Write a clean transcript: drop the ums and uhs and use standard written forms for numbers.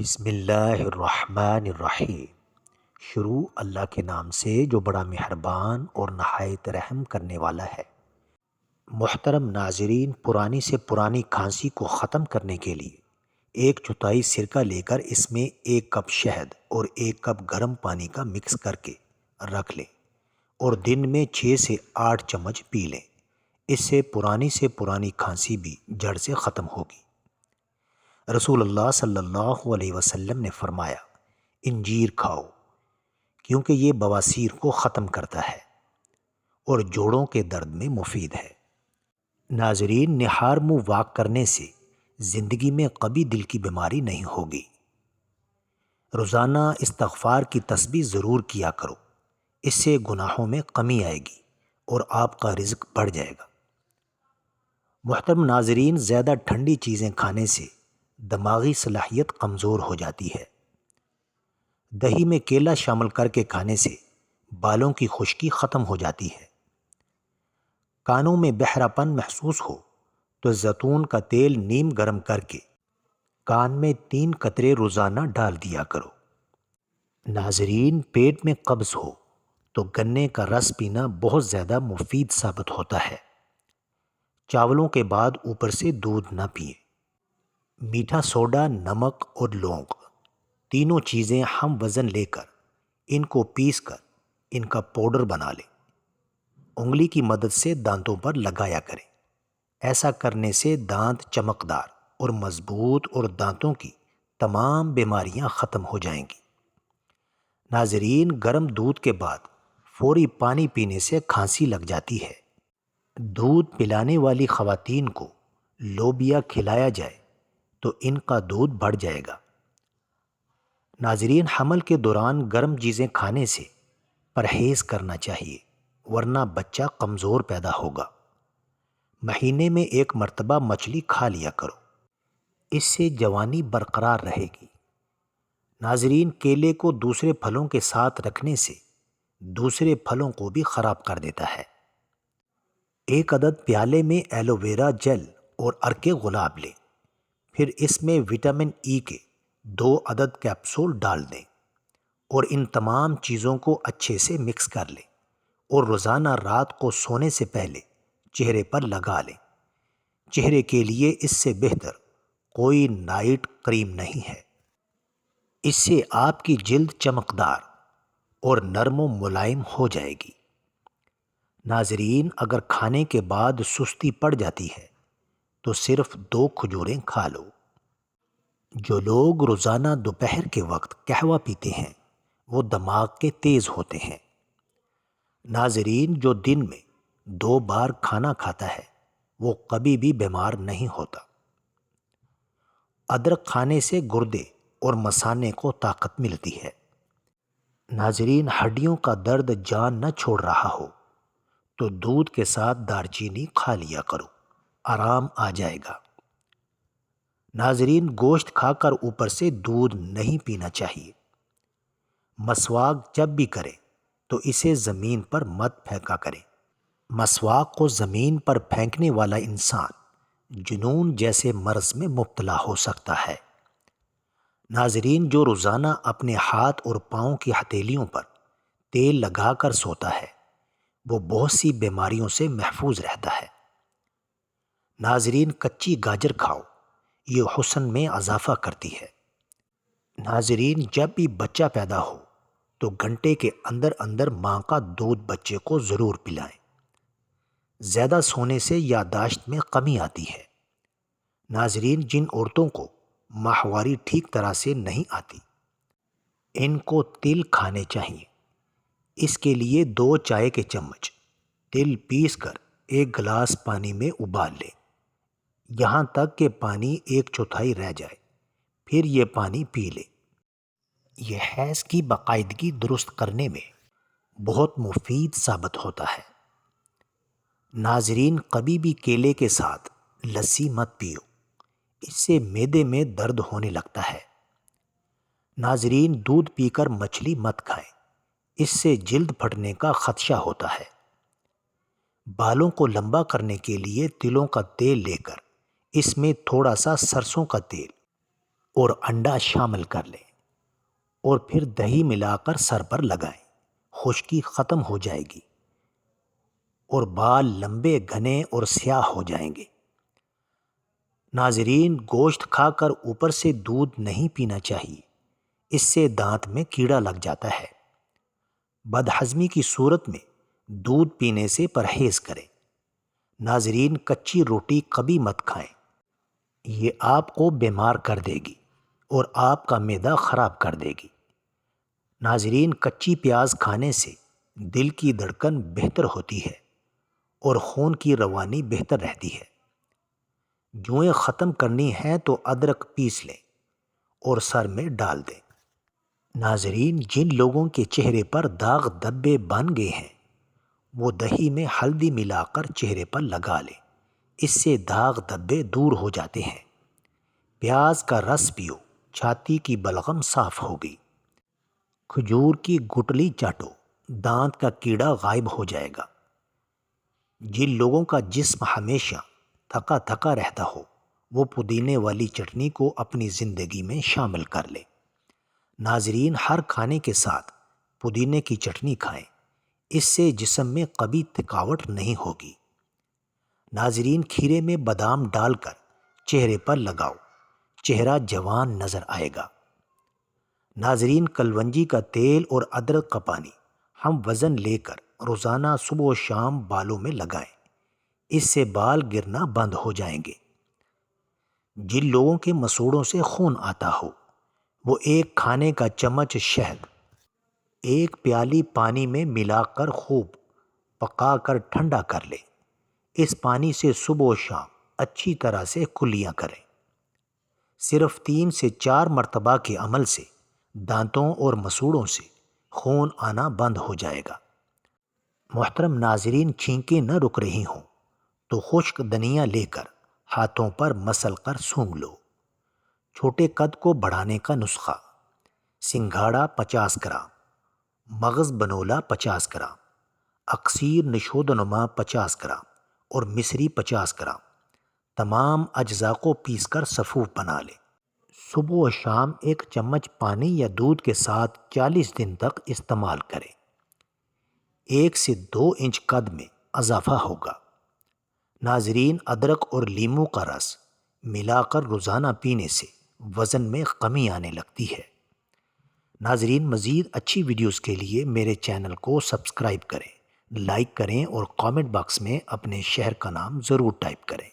بسم اللہ الرحمن الرحیم۔ شروع اللہ کے نام سے جو بڑا مہربان اور نہایت رحم کرنے والا ہے۔ محترم ناظرین، پرانی سے پرانی کھانسی کو ختم کرنے کے لیے 1/4 سرکہ لے کر اس میں 1 کپ شہد اور 1 کپ گرم پانی کا مکس کر کے رکھ لیں اور دن میں 6 سے 8 چمچ پی لیں۔ اس سے پرانی کھانسی بھی جڑ سے ختم ہوگی۔ رسول اللہ صلی اللہ علیہ وسلم نے فرمایا، انجیر کھاؤ کیونکہ یہ بواسیر کو ختم کرتا ہے اور جوڑوں کے درد میں مفید ہے۔ ناظرین، نہار منہ واک کرنے سے زندگی میں کبھی دل کی بیماری نہیں ہوگی۔ روزانہ استغفار کی تسبیح ضرور کیا کرو، اس سے گناہوں میں کمی آئے گی اور آپ کا رزق بڑھ جائے گا۔ محترم ناظرین، زیادہ ٹھنڈی چیزیں کھانے سے دماغی صلاحیت کمزور ہو جاتی ہے۔ دہی میں کیلا شامل کر کے کھانے سے بالوں کی خشکی ختم ہو جاتی ہے۔ کانوں میں بہرا پن محسوس ہو تو زیتون کا تیل نیم گرم کر کے کان میں 3 قطرے روزانہ ڈال دیا کرو۔ ناظرین، پیٹ میں قبض ہو تو گنے کا رس پینا بہت زیادہ مفید ثابت ہوتا ہے۔ چاولوں کے بعد اوپر سے دودھ نہ پئیں۔ میٹھا سوڈا، نمک اور لونگ تینوں چیزیں ہم وزن لے کر ان کو پیس کر ان کا پاؤڈر بنا لیں۔ انگلی کی مدد سے دانتوں پر لگایا کریں۔ ایسا کرنے سے دانت چمکدار اور مضبوط اور دانتوں کی تمام بیماریاں ختم ہو جائیں گی۔ ناظرین، گرم دودھ کے بعد فوری پانی پینے سے کھانسی لگ جاتی ہے۔ دودھ پلانے والی خواتین کو لوبیا کھلایا جائے تو ان کا دودھ بڑھ جائے گا۔ ناظرین، حمل کے دوران گرم چیزیں کھانے سے پرہیز کرنا چاہیے ورنہ بچہ کمزور پیدا ہوگا۔ مہینے میں 1 مرتبہ مچھلی کھا لیا کرو، اس سے جوانی برقرار رہے گی۔ ناظرین، کیلے کو دوسرے پھلوں کے ساتھ رکھنے سے دوسرے پھلوں کو بھی خراب کر دیتا ہے۔ 1 عدد پیالے میں ایلو ویرا جیل اور عرق گلاب لیں، پھر اس میں وٹامن ای کے 2 عدد کیپسول ڈال دیں اور ان تمام چیزوں کو اچھے سے مکس کر لیں اور روزانہ رات کو سونے سے پہلے چہرے پر لگا لیں۔ چہرے کے لیے اس سے بہتر کوئی نائٹ کریم نہیں ہے۔ اس سے آپ کی جلد چمکدار اور نرم و ملائم ہو جائے گی۔ ناظرین، اگر کھانے کے بعد سستی پڑ جاتی ہے تو صرف 2 کھجوریں کھا لو۔ جو لوگ روزانہ دوپہر کے وقت قہوہ پیتے ہیں وہ دماغ کے تیز ہوتے ہیں۔ ناظرین، جو دن میں 2 بار کھانا کھاتا ہے وہ کبھی بھی بیمار نہیں ہوتا۔ ادرک کھانے سے گردے اور مثانے کو طاقت ملتی ہے۔ ناظرین، ہڈیوں کا درد جان نہ چھوڑ رہا ہو تو دودھ کے ساتھ دار چینی کھا لیا کرو، آرام آ جائے گا۔ ناظرین، گوشت کھا کر اوپر سے دودھ نہیں پینا چاہیے۔ مسواک جب بھی کریں تو اسے زمین پر مت پھینکا کریں۔ مسواک کو زمین پر پھینکنے والا انسان جنون جیسے مرض میں مبتلا ہو سکتا ہے۔ ناظرین، جو روزانہ اپنے ہاتھ اور پاؤں کی ہتھیلیوں پر تیل لگا کر سوتا ہے وہ بہت سی بیماریوں سے محفوظ رہتا ہے۔ ناظرین، کچی گاجر کھاؤ، یہ حسن میں اضافہ کرتی ہے۔ ناظرین، جب بھی بچہ پیدا ہو تو گھنٹے کے اندر اندر ماں کا دودھ بچے کو ضرور پلائیں۔ زیادہ سونے سے یادداشت میں کمی آتی ہے۔ ناظرین، جن عورتوں کو ماہواری ٹھیک طرح سے نہیں آتی ان کو تل کھانے چاہیے۔ اس کے لیے 2 چائے کے چمچ تل پیس کر 1 گلاس پانی میں ابال لیں، یہاں تک کہ پانی 1/4 رہ جائے، پھر یہ پانی پی لیں۔ یہ حیض کی باقاعدگی درست کرنے میں بہت مفید ثابت ہوتا ہے۔ ناظرین، کبھی بھی کیلے کے ساتھ لسی مت پیو، اس سے معدے میں درد ہونے لگتا ہے۔ ناظرین، دودھ پی کر مچھلی مت کھائیں، اس سے جلد پھٹنے کا خدشہ ہوتا ہے۔ بالوں کو لمبا کرنے کے لیے تلوں کا تیل لے کر اس میں تھوڑا سا سرسوں کا تیل اور انڈا شامل کر لیں اور پھر دہی ملا کر سر پر لگائیں۔ خشکی ختم ہو جائے گی اور بال لمبے، گھنے اور سیاہ ہو جائیں گے۔ ناظرین، گوشت کھا کر اوپر سے دودھ نہیں پینا چاہیے، اس سے دانت میں کیڑا لگ جاتا ہے۔ بدہضمی کی صورت میں دودھ پینے سے پرہیز کریں۔ ناظرین، کچی روٹی کبھی مت کھائیں، یہ آپ کو بیمار کر دے گی اور آپ کا معدہ خراب کر دے گی۔ ناظرین، کچی پیاز کھانے سے دل کی دھڑکن بہتر ہوتی ہے اور خون کی روانی بہتر رہتی ہے۔ جوئیں ختم کرنی ہیں تو ادرک پیس لیں اور سر میں ڈال دیں۔ ناظرین، جن لوگوں کے چہرے پر داغ دھبے بن گئے ہیں وہ دہی میں ہلدی ملا کر چہرے پر لگا لیں، اس سے داغ دھبے دور ہو جاتے ہیں۔ پیاز کا رس پیو، چھاتی کی بلغم صاف ہوگی۔ کھجور کی گٹلی چاٹو، دانت کا کیڑا غائب ہو جائے گا۔ جن لوگوں کا جسم ہمیشہ تھکا تھکا رہتا ہو وہ پودینے والی چٹنی کو اپنی زندگی میں شامل کر لیں۔ ناظرین، ہر کھانے کے ساتھ پودینے کی چٹنی کھائیں، اس سے جسم میں کبھی تھکاوٹ نہیں ہوگی۔ ناظرین، کھیرے میں بادام ڈال کر چہرے پر لگاؤ، چہرہ جوان نظر آئے گا۔ ناظرین، کلونجی کا تیل اور ادرک کا پانی ہم وزن لے کر روزانہ صبح و شام بالوں میں لگائیں، اس سے بال گرنا بند ہو جائیں گے۔ جن لوگوں کے مسوڑوں سے خون آتا ہو وہ ایک کھانے کا چمچ شہد ایک پیالی پانی میں ملا کر خوب پکا کر ٹھنڈا کر لیں۔ اس پانی سے صبح و شام اچھی طرح سے کلیاں کریں۔ صرف 3 سے 4 مرتبہ کے عمل سے دانتوں اور مسوڑوں سے خون آنا بند ہو جائے گا۔ محترم ناظرین، چھینکیں نہ رک رہی ہوں تو خشک دھنیا لے کر ہاتھوں پر مسل کر سونگھ لو۔ چھوٹے قد کو بڑھانے کا نسخہ: سنگھاڑا 50 گرام، مغز بنولا 50 گرام، اکثیر نشود و نما 50 گرام اور مصری 50 گرام، تمام اجزاء کو پیس کر صفوف بنا لیں۔ صبح و شام ایک چمچ پانی یا دودھ کے ساتھ 40 دن تک استعمال کریں۔ 1 سے 2 انچ قد میں اضافہ ہوگا۔ ناظرین، ادرک اور لیموں کا رس ملا کر روزانہ پینے سے وزن میں کمی آنے لگتی ہے۔ ناظرین، مزید اچھی ویڈیوز کے لیے میرے چینل کو سبسکرائب کریں، لائک کریں اور کامنٹ باکس میں اپنے شہر کا نام ضرور ٹائپ کریں۔